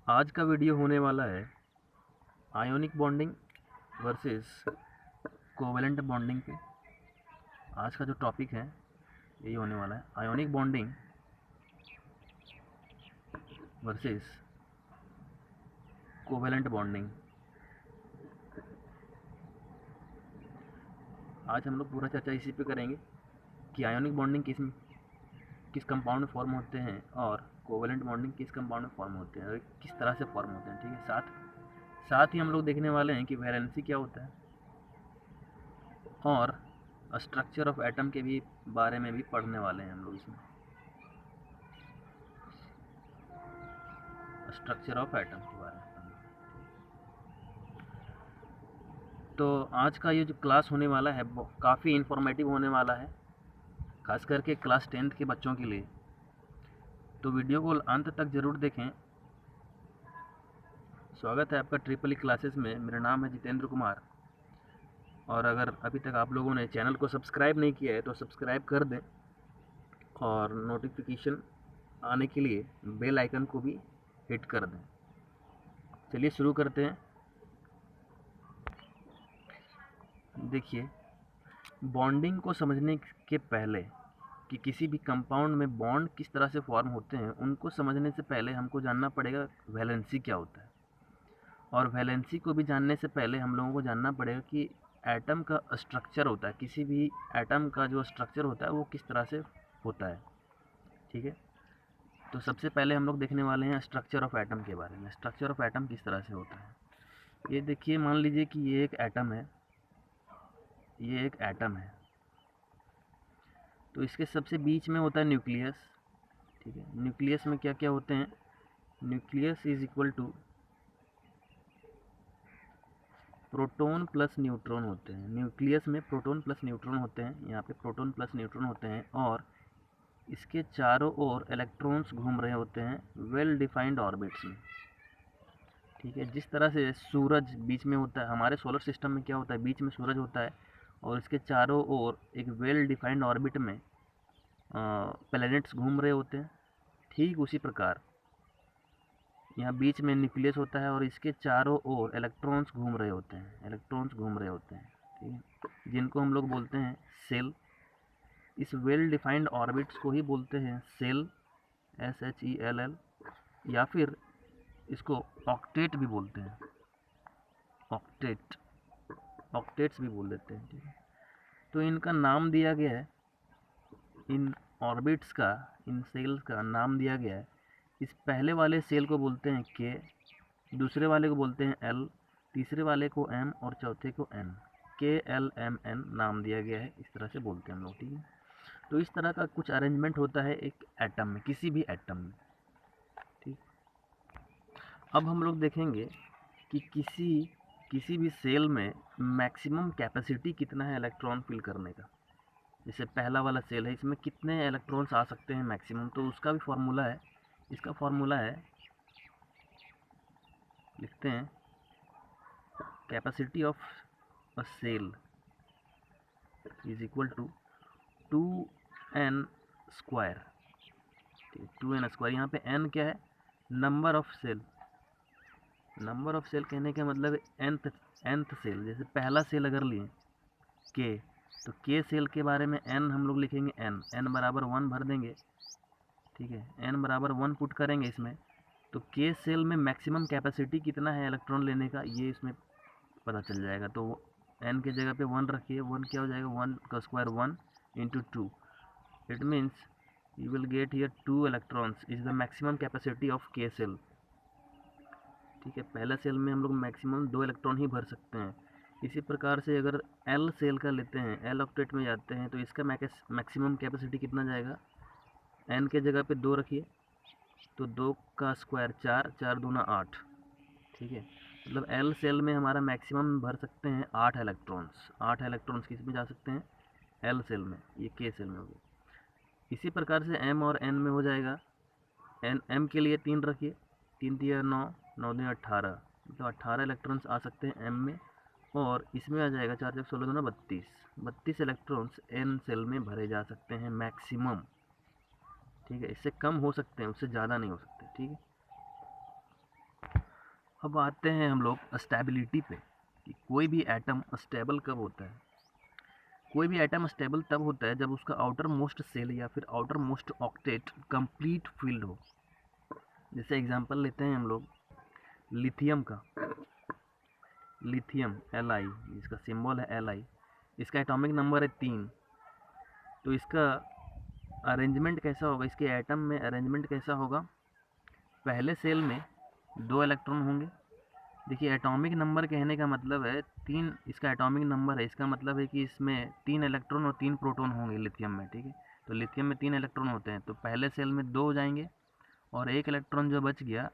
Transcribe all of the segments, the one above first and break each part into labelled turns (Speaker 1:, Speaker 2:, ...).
Speaker 1: आज का वीडियो होने वाला है ionic bonding versus covalent bonding पे। आज का जो टॉपिक है यही होने वाला है, ionic bonding versus covalent bonding. आज हम लोग पूरा चर्चा इसी पे करेंगे कि आयोनिक बॉन्डिंग किस कंपाउंड में फॉर्म होते हैं और कोवेलेंट बॉन्डिंग किस कंपाउंड में फॉर्म होते हैं और किस तरह से फॉर्म होते हैं। ठीक है, साथ ही हम लोग देखने वाले हैं कि वैलेंसी क्या होता है और स्ट्रक्चर ऑफ एटम के भी बारे में भी पढ़ने वाले हैं हम लोग इसमें। स्ट्रक्चर ऑफ एटम के बारे में। तो आज का ये जो क्लास होने वाला है वो काफ़ी इन्फॉर्मेटिव होने वाला है, खास करके क्लास 10th के बच्चों के लिए। तो वीडियो को अंत तक ज़रूर देखें। स्वागत है आपका ट्रिपल ई क्लासेस में। मेरा नाम है जितेंद्र कुमार, और अगर अभी तक आप लोगों ने चैनल को सब्सक्राइब नहीं किया है तो सब्सक्राइब कर दें और नोटिफिकेशन आने के लिए बेल आइकन को भी हिट कर दें। चलिए शुरू करते हैं। देखिए, बॉन्डिंग को समझने के पहले कि किसी भी कंपाउंड में बॉन्ड किस तरह से फॉर्म होते हैं, उनको समझने से पहले हमको जानना पड़ेगा वैलेंसी क्या होता है। और वैलेंसी को भी जानने से पहले हम लोगों को जानना पड़ेगा कि एटम का स्ट्रक्चर होता है, किसी भी एटम का जो स्ट्रक्चर होता है वो किस तरह से होता है। ठीक है, तो सबसे पहले हम लोग देखने वाले हैं स्ट्रक्चर ऑफ एटम के बारे में। स्ट्रक्चर ऑफ एटम किस तरह से होता है, ये देखिए। मान लीजिए कि ये एक एटम है, ये एक एटम है, तो इसके सबसे बीच में होता है न्यूक्लियस। ठीक है, न्यूक्लियस में क्या क्या होते हैं? Nucleus is equal to proton plus neutron होते हैं। न्यूक्लियस में प्रोटॉन प्लस न्यूट्रॉन होते हैं, यहाँ पे प्रोटॉन प्लस न्यूट्रॉन होते हैं, और इसके चारों ओर इलेक्ट्रॉन्स घूम रहे होते हैं वेल डिफाइंड ऑर्बिट्स में। ठीक है, जिस तरह से सूरज बीच में होता है, हमारे सोलर सिस्टम में क्या होता है, बीच में सूरज होता है और इसके चारों ओर एक वेल डिफाइंड ऑर्बिट में प्लैनेट्स घूम रहे होते हैं। ठीक उसी प्रकार यहाँ बीच में न्यूक्लियस होता है और इसके चारों ओर इलेक्ट्रॉन्स घूम रहे होते हैं, इलेक्ट्रॉन्स घूम रहे होते हैं। ठीक है, जिनको हम लोग बोलते हैं सेल। इस वेल डिफाइंड ऑर्बिट्स को ही बोलते हैं सेल, SHELL, या फिर इसको ऑक्टेट भी बोलते हैं, ऑक्टेट, ऑक्टेट्स भी बोल देते हैं। ठीक है, तो इनका नाम दिया गया है, इन ऑर्बिट्स का, इन सेल्स का नाम दिया गया है। इस पहले वाले सेल को बोलते हैं के, दूसरे वाले को बोलते हैं एल, तीसरे वाले को एम और चौथे को एन। KLMN नाम दिया गया है, इस तरह से बोलते हैं हम लोग। ठीक है, तो इस तरह का कुछ अरेंजमेंट होता है एक एटम में, किसी भी एटम में। ठीक, अब हम लोग देखेंगे कि किसी भी सेल में मैक्सिमम कैपेसिटी कितना है इलेक्ट्रॉन फिल करने का। जैसे पहला वाला सेल है, इसमें कितने इलेक्ट्रॉन्स आ सकते हैं मैक्सिमम, तो उसका भी फार्मूला है। इसका फार्मूला है, लिखते हैं, capacity of a cell is equal to 2n square. 2n square, यहाँ पे n क्या है? Number of cell. Number of cell कहने का मतलब है nth सेल। जैसे पहला सेल अगर लिए k, तो k सेल के बारे में n हम लोग लिखेंगे n बराबर 1 भर देंगे। ठीक है, n बराबर 1 पुट करेंगे इसमें, तो k सेल में मैक्सिमम कैपेसिटी कितना है इलेक्ट्रॉन लेने का, ये इसमें पता चल जाएगा। तो n के जगह पे 1 रखिए, 1 क्या हो जाएगा? 1 का square 1 into 2, it means you will get here 2 electrons is the maximum capacity of K cell। ठीक है, पहला सेल में हम लोग मैक्सिमम 2 इलेक्ट्रॉन ही भर सकते हैं। इसी प्रकार से अगर L सेल का लेते हैं, L ऑक्टेट में जाते हैं, तो इसका मैक्सिमम कैपेसिटी कितना जाएगा? n के जगह पे 2 रखिए, तो 2 का स्क्वायर 4, 4 दूना 8। ठीक है, मतलब L सेल में हमारा मैक्सिमम भर सकते हैं 8 इलेक्ट्रॉन्स। 8 इलेक्ट्रॉन्स किस में जा सकते हैं? L सेल में, ये K सेल में हो गया। इसी प्रकार से m और n में हो जाएगा। m के लिए 3 रखिए, 3 दिया 9, 9 दिया 18, मतलब 18 इलेक्ट्रॉन्स आ सकते हैं m में, और इसमें आ जाएगा 4 16 दूना 32 इलेक्ट्रॉन्स n सेल में भरे जा सकते हैं मैक्सिमम। ठीक है, इससे कम हो सकते हैं, उससे ज़्यादा नहीं हो सकते। ठीक है, अब आते हैं हम लोग स्टेबिलिटी पे कि कोई भी एटम स्टेबल कब होता है। कोई भी एटम स्टेबल तब होता है जब उसका आउटर मोस्ट सेल या फिर outer most octet complete field हो। जैसे एग्जांपल लेते हैं हम लोग लिथियम का। लिथियम Li, इसका सिंबल है Li, इसका एटॉमिक नंबर है 3। तो इसका अरेंजमेंट कैसा होगा, इसके एटम में अरेंजमेंट कैसा होगा, पहले सेल में 2 इलेक्ट्रॉन होंगे। देखिए एटॉमिक नंबर कहने का मतलब है 3, इसका एटॉमिक नंबर है, इसका मतलब है कि इसमें 3 इलेक्ट्रॉन और 3 प्रोटॉन होंगे लिथियम में, ठीक है। तो लिथियम में 3 इलेक्ट्रॉन होते हैं, तो पहले सेल में 2 हो जाएंगे और 1 इलेक्ट्रॉन जो बच गया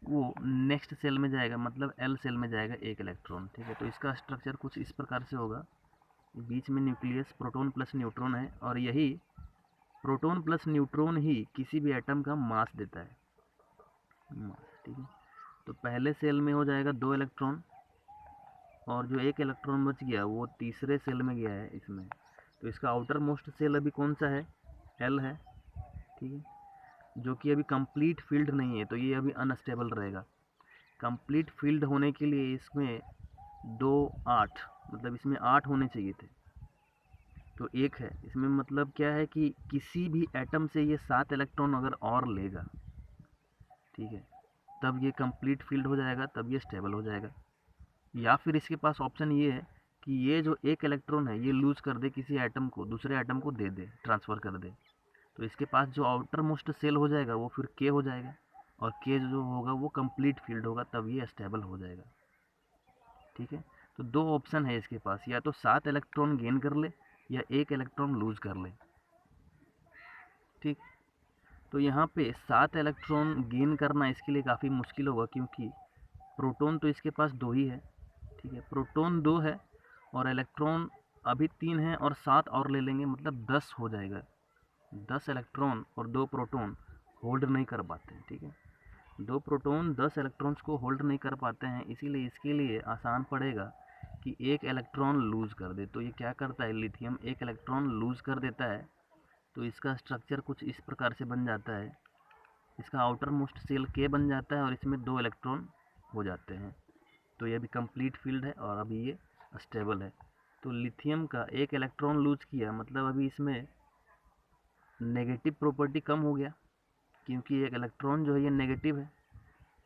Speaker 1: वो नेक्स्ट सेल में जाएगा, मतलब एल सेल में जाएगा 1 इलेक्ट्रॉन, ठीक है। तो इसका स्ट्रक्चर कुछ इस प्रकार से होगा, बीच में न्यूक्लियस, प्रोटॉन प्लस न्यूट्रॉन है, और यही प्रोटॉन प्लस न्यूट्रॉन ही किसी भी एटम का मास देता है, मास, ठीक है। तो पहले सेल में हो जाएगा 2 इलेक्ट्रॉन, और जो 1 इलेक्ट्रॉन बच गया वो तीसरे सेल में गया है इसमें। तो इसका आउटर मोस्ट सेल अभी कौन सा है, एल है, ठीक है, जो कि अभी कंप्लीट फील्ड नहीं है, तो ये अभी अनस्टेबल रहेगा। कंप्लीट फील्ड होने के लिए इसमें 2 8, मतलब इसमें 8 होने चाहिए थे, तो 1 है इसमें। मतलब क्या है कि किसी भी एटम से ये 7 इलेक्ट्रॉन अगर और लेगा, ठीक है, तब ये कंप्लीट फील्ड हो जाएगा, तब ये स्टेबल हो जाएगा। या फिर इसके पास ऑप्शन ये है कि ये जो 1 इलेक्ट्रॉन है ये लूज कर दे, किसी एटम को, दूसरे एटम को दे दे, ट्रांसफ़र कर दे, तो इसके पास जो आउटर मोस्ट सेल हो जाएगा वो फिर के हो जाएगा, और के जो होगा वो कंप्लीट फील्ड होगा, तब ये स्टेबल हो जाएगा, ठीक है। तो 2 ऑप्शन है इसके पास, या तो 7 इलेक्ट्रॉन गेन कर ले या 1 इलेक्ट्रॉन लूज कर ले, ठीक। तो यहाँ पे 7 इलेक्ट्रॉन गेन करना इसके लिए काफ़ी मुश्किल होगा, क्योंकि प्रोटॉन तो इसके पास 2 ही है, ठीक है, प्रोटॉन 2 है और इलेक्ट्रॉन अभी 3 है, और 7 और ले लेंगे, मतलब 10 हो जाएगा। 10 इलेक्ट्रॉन और 2 प्रोटॉन होल्ड नहीं कर पाते हैं, ठीक है। 2 प्रोटॉन 10 इलेक्ट्रॉन्स को होल्ड नहीं कर पाते हैं, इसीलिए इसके लिए आसान पड़ेगा कि 1 इलेक्ट्रॉन लूज़ कर दे। तो ये क्या करता है, लिथियम 1 इलेक्ट्रॉन लूज़ कर देता है, तो इसका स्ट्रक्चर कुछ इस प्रकार से बन जाता है। इसका आउटर मोस्ट सेल के बन जाता है और इसमें 2 इलेक्ट्रॉन हो जाते हैं, तो ये अभी कंप्लीट फील्ड है और अभी ये स्टेबल है। तो लिथियम का 1 इलेक्ट्रॉन लूज किया, मतलब अभी इसमें नेगेटिव प्रॉपर्टी कम हो गया, क्योंकि 1 इलेक्ट्रॉन जो है ये नेगेटिव है,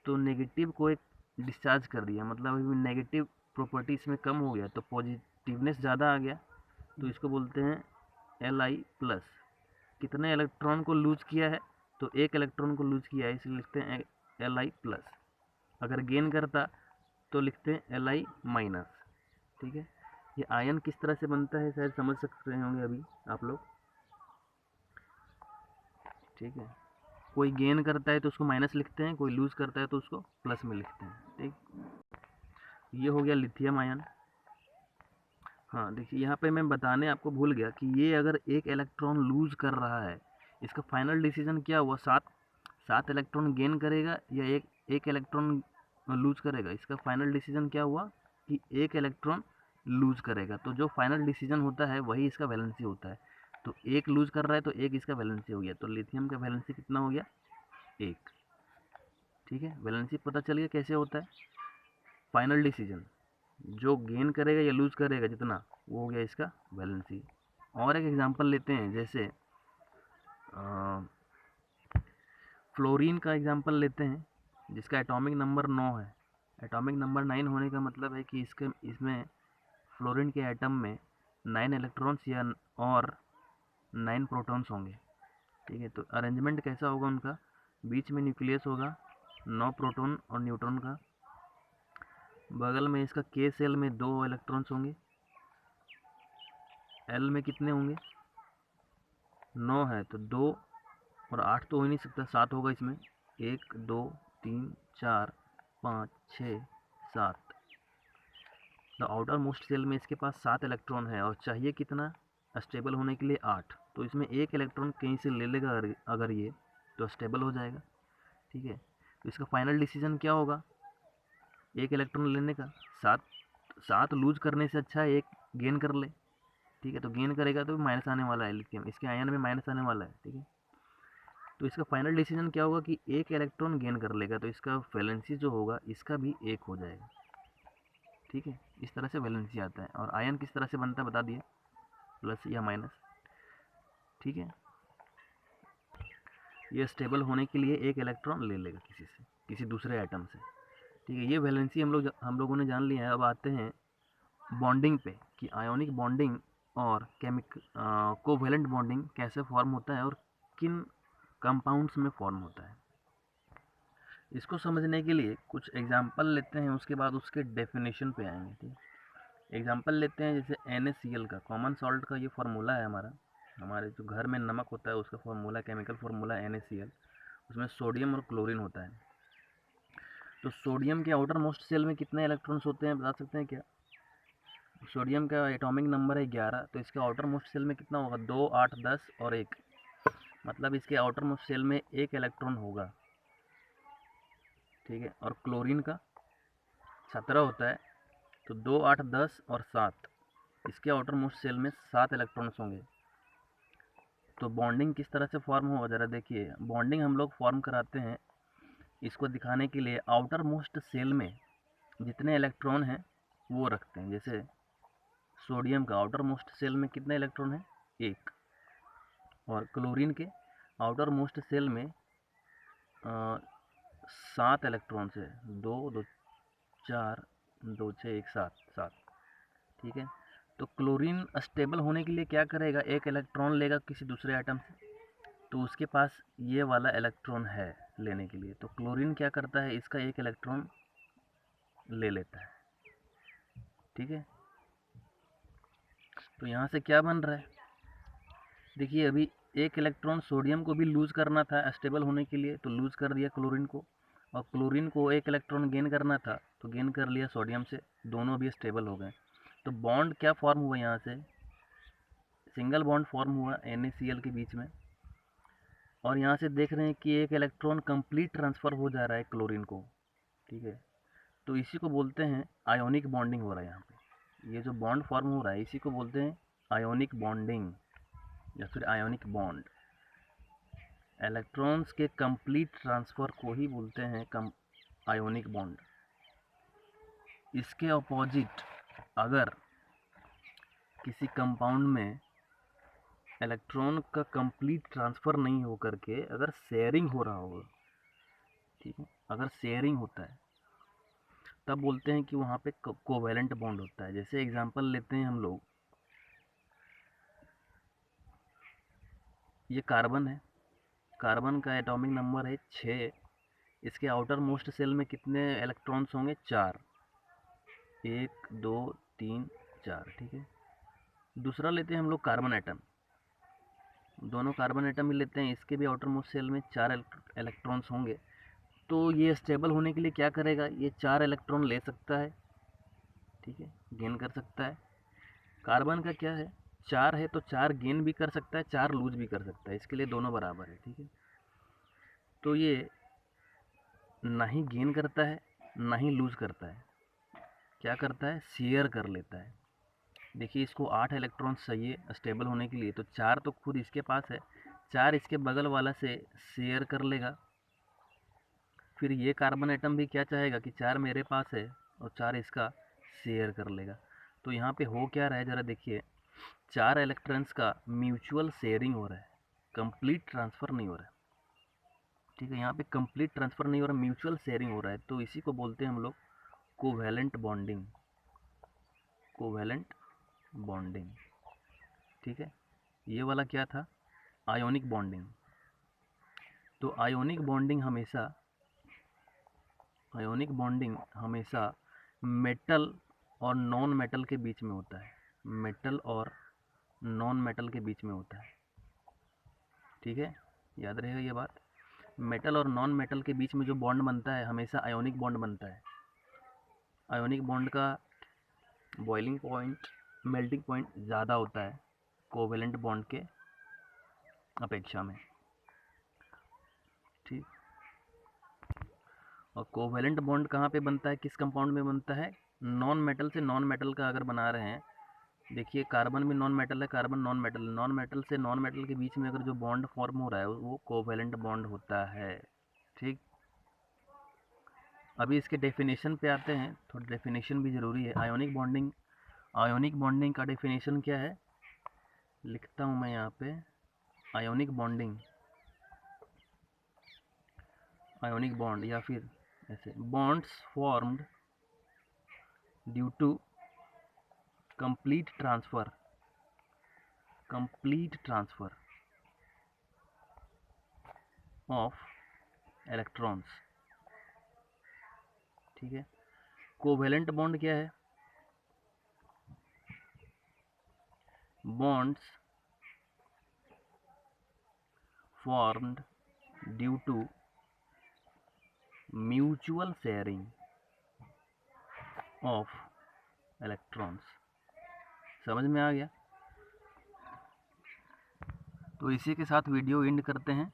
Speaker 1: तो नेगेटिव को एक डिस्चार्ज कर दिया, मतलब अभी नेगेटिव प्रॉपर्टी इसमें कम हो गया, तो पॉजिटिवनेस ज़्यादा आ गया, तो इसको बोलते हैं Li प्लस। कितने इलेक्ट्रॉन को लूज किया है, तो 1 इलेक्ट्रॉन को लूज किया है, इसलिए लिखते हैं Li प्लस। अगर गेन करता तो लिखते हैं Li माइनस, ठीक है। ये आयन किस तरह से बनता है शायद समझ सकते होंगे अभी आप लोग, ठीक है। कोई गेन करता है तो उसको माइनस लिखते हैं, कोई लूज करता है तो उसको प्लस में लिखते हैं, ठीक। ये हो गया लिथियम आयन। हाँ देखिए यहाँ पे मैं बताने आपको भूल गया कि ये अगर 1 इलेक्ट्रॉन लूज कर रहा है, इसका फाइनल डिसीजन क्या हुआ, 7 इलेक्ट्रॉन गेन करेगा या एक इलेक्ट्रॉन लूज करेगा। इसका फाइनल डिसीजन क्या हुआ कि 1 इलेक्ट्रॉन लूज करेगा, तो जो फाइनल डिसीजन होता है वही इसका वैलेंसी होता है। तो 1 लूज कर रहा है तो 1 इसका वैलेंसी हो गया, तो लिथियम का वैलेंसी कितना हो गया, 1, ठीक है। वैलेंसी पता चल गया कैसे होता है, फाइनल डिसीजन जो गेन करेगा या लूज करेगा जितना, वो हो गया इसका वैलेंसी। और एक एग्जांपल लेते हैं, जैसे फ्लोरीन का एग्जांपल लेते हैं, जिसका एटॉमिक नंबर 9 है। एटॉमिक नंबर 9 होने का मतलब है कि इसमें फ्लोरीन के एटम में 9 इलेक्ट्रॉन्स या और 9 प्रोटॉन्स होंगे, ठीक है। तो अरेंजमेंट कैसा होगा उनका, बीच में न्यूक्लियस होगा, 9 प्रोटॉन और न्यूट्रॉन का, बगल में इसका के सेल में 2 इलेक्ट्रॉन्स होंगे, एल में कितने होंगे, 9 है तो 2 और 8 तो हो ही नहीं सकता, 7 होगा इसमें, 1 2 3 4 5 6 7। तो आउटर मोस्ट सेल में इसके पास 7 इलेक्ट्रॉन है और चाहिए कितना स्टेबल होने के लिए 8, तो इसमें 1 इलेक्ट्रॉन कहीं से ले लेगा अगर ये, तो स्टेबल हो जाएगा, ठीक है। तो इसका फाइनल डिसीजन क्या होगा, 1 इलेक्ट्रॉन लेने का, 7 लूज करने से अच्छा है 1 गेन कर ले, ठीक है। तो गेन करेगा तो माइनस आने वाला है लिथियम, इसके आयन में माइनस आने वाला है, ठीक है। तो इसका फाइनल डिसीजन क्या होगा कि एक इलेक्ट्रॉन गेन कर लेगा, तो इसका वैलेंसी जो होगा इसका भी एक हो जाएगा। ठीक है, इस तरह से वैलेंसी आता है। और आयन किस तरह से बनता है बता दिए, प्लस या माइनस। ठीक है, ये स्टेबल होने के लिए एक इलेक्ट्रॉन ले लेगा किसी से, किसी दूसरे एटम से। ठीक है, ये वैलेंसी हम लोगों ने जान लिया है। अब आते हैं बॉन्डिंग पे कि आयोनिक बॉन्डिंग और कोवैलेंट बॉन्डिंग कैसे फॉर्म होता है और किन कंपाउंड्स में फॉर्म होता है। इसको समझने के लिए कुछ एग्जांपल लेते हैं, उसके बाद उसके डेफिनेशन पे आएंगे। ठीक, एग्जांपल लेते हैं जैसे NaCl का, कॉमन सॉल्ट का ये फार्मूला है हमारे जो घर में नमक होता है उसका फार्मूला, केमिकल फार्मूला NaCl। उसमें सोडियम और क्लोरीन होता है। तो सोडियम के आउटर मोस्ट सेल में कितने इलेक्ट्रॉन्स होते हैं बता सकते हैं क्या? सोडियम का एटॉमिक नंबर है 11, तो इसके आउटर मोस्ट सेल में कितना होगा? 2, 8, 10 और 1, मतलब इसके आउटर मोस्ट सेल में एक इलेक्ट्रॉन होगा। ठीक है, और क्लोरीन का 17 होता है, तो 2, 8, 10 और 7, इसके आउटर मोस्ट सेल में 7 इलेक्ट्रॉन्स होंगे। तो बॉन्डिंग किस तरह से फॉर्म होगा ज़रा देखिए। बॉन्डिंग हम लोग फॉर्म कराते हैं इसको दिखाने के लिए, आउटर मोस्ट सेल में जितने इलेक्ट्रॉन हैं वो रखते हैं। जैसे सोडियम का आउटर मोस्ट सेल में कितने इलेक्ट्रॉन हैं? 1। और क्लोरीन के आउटर मोस्ट सेल में 7 इलेक्ट्रॉन्स है, 2, 2, 4, 2, 6, 1, 7, 7। ठीक है, तो क्लोरीन स्टेबल होने के लिए क्या करेगा? एक इलेक्ट्रॉन लेगा किसी दूसरे एटम से, तो उसके पास ये वाला इलेक्ट्रॉन है लेने के लिए, तो क्लोरीन क्या करता है? इसका एक इलेक्ट्रॉन ले लेता है। ठीक है, तो यहाँ से क्या बन रहा है देखिए, अभी एक इलेक्ट्रॉन सोडियम को भी लूज़ करना था स्टेबल होने के लिए, तो लूज़ कर दिया क्लोरीन को, और क्लोरीन को एक इलेक्ट्रॉन गेन करना था तो गेन कर लिया सोडियम से, दोनों भी स्टेबल हो गए। तो बॉन्ड क्या फॉर्म हुआ? यहाँ से सिंगल बॉन्ड फॉर्म हुआ NaCl के बीच में। और यहाँ से देख रहे हैं कि एक इलेक्ट्रॉन कंप्लीट ट्रांसफ़र हो जा रहा है क्लोरीन को। ठीक है, तो इसी को बोलते हैं आयोनिक बॉन्डिंग हो रहा है यहाँ पे। ये जो बॉन्ड फॉर्म हो रहा है इसी को बोलते हैं आयोनिक बॉन्डिंग या फिर आयोनिक बॉन्ड। इलेक्ट्रॉन्स के कंप्लीट ट्रांसफ़र को ही बोलते हैं आयोनिक बॉन्ड। इसके अपोजिट अगर किसी कंपाउंड में इलेक्ट्रॉन का कंप्लीट ट्रांसफ़र नहीं हो करके अगर शेयरिंग हो रहा होगा, ठीक है, अगर शेयरिंग होता है तब बोलते हैं कि वहाँ पे कोवैलेंट बॉन्ड होता है। जैसे एग्जांपल लेते हैं हम लोग, ये कार्बन है, कार्बन का एटॉमिक नंबर है 6, इसके आउटर मोस्ट सेल में कितने इलेक्ट्रॉन्स होंगे? 4, 1, 2, 3, 4। ठीक है, दूसरा लेते हैं हम लोग कार्बन एटम, दोनों कार्बन एटम ही लेते हैं, इसके भी आउटर मोस्ट सेल में 4 इलेक्ट्रॉन्स होंगे। तो ये स्टेबल होने के लिए क्या करेगा? ये 4 इलेक्ट्रॉन ले सकता है, ठीक है, गेन कर सकता है। कार्बन का क्या है? 4 है तो 4 गेन भी कर सकता है, 4 लूज भी कर सकता है, इसके लिए दोनों बराबर है। ठीक है, तो ये ना ही गेन करता है ना ही लूज करता है, क्या करता है? शेयर कर लेता है। देखिए, इसको 8 इलेक्ट्रॉन चाहिए स्टेबल होने के लिए, तो 4 तो खुद इसके पास है, 4 इसके बगल वाला से शेयर कर लेगा। फिर ये कार्बन एटम भी क्या चाहेगा कि 4 मेरे पास है और 4 इसका शेयर कर लेगा। तो यहाँ पे हो क्या रहा है ज़रा देखिए, 4 इलेक्ट्रॉन्स का म्यूचुअल शेयरिंग हो रहा है, कंप्लीट ट्रांसफ़र नहीं हो रहा है। ठीक है, यहाँ पे कंप्लीट ट्रांसफ़र नहीं हो रहा, म्यूचुअल शेयरिंग हो रहा है, तो इसी को बोलते हैं हम लोग कोवैलेंट बॉन्डिंग। कोवैलेंट बॉन्डिंग, ठीक है, ये वाला क्या था? Ionic bonding. तो आयोनिक बॉन्डिंग हमेशा मेटल और नॉन मेटल के बीच में होता है, मेटल और नॉन मेटल के बीच में होता है। ठीक है, याद रहेगा ये बात। मेटल और नॉन मेटल के बीच में जो बॉन्ड बनता है हमेशा आयोनिक बॉन्ड बनता है। आयोनिक बॉन्ड का बॉइलिंग पॉइंट, मेल्टिंग पॉइंट ज़्यादा होता है कोवेलेंट बॉन्ड के अपेक्षा में। ठीक, और कोवेलेंट बॉन्ड कहाँ पे बनता है, किस कंपाउंड में बनता है? नॉन मेटल से नॉन मेटल का अगर बना रहे हैं, देखिए कार्बन भी नॉन मेटल है, carbon non metal, non metal से नॉन मेटल के बीच में अगर जो बॉन्ड फॉर्म हो रहा है वो कोवेलेंट बॉन्ड होता है। ठीक, अभी इसके डेफिनेशन पे आते हैं, थोड़ी डेफिनेशन भी ज़रूरी है। आयोनिक बॉन्डिंग, आयोनिक बॉन्डिंग का डेफिनेशन क्या है, लिखता हूँ मैं यहाँ पे। आयोनिक बॉन्डिंग, आयोनिक बॉन्ड या फिर ऐसे bonds formed due to complete transfer, complete transfer of electrons. ठीक है, कोवेलेंट बॉन्ड क्या है, bonds formed due to mutual sharing of electrons। समझ में आ गया? तो इसी के साथ वीडियो एंड करते हैं।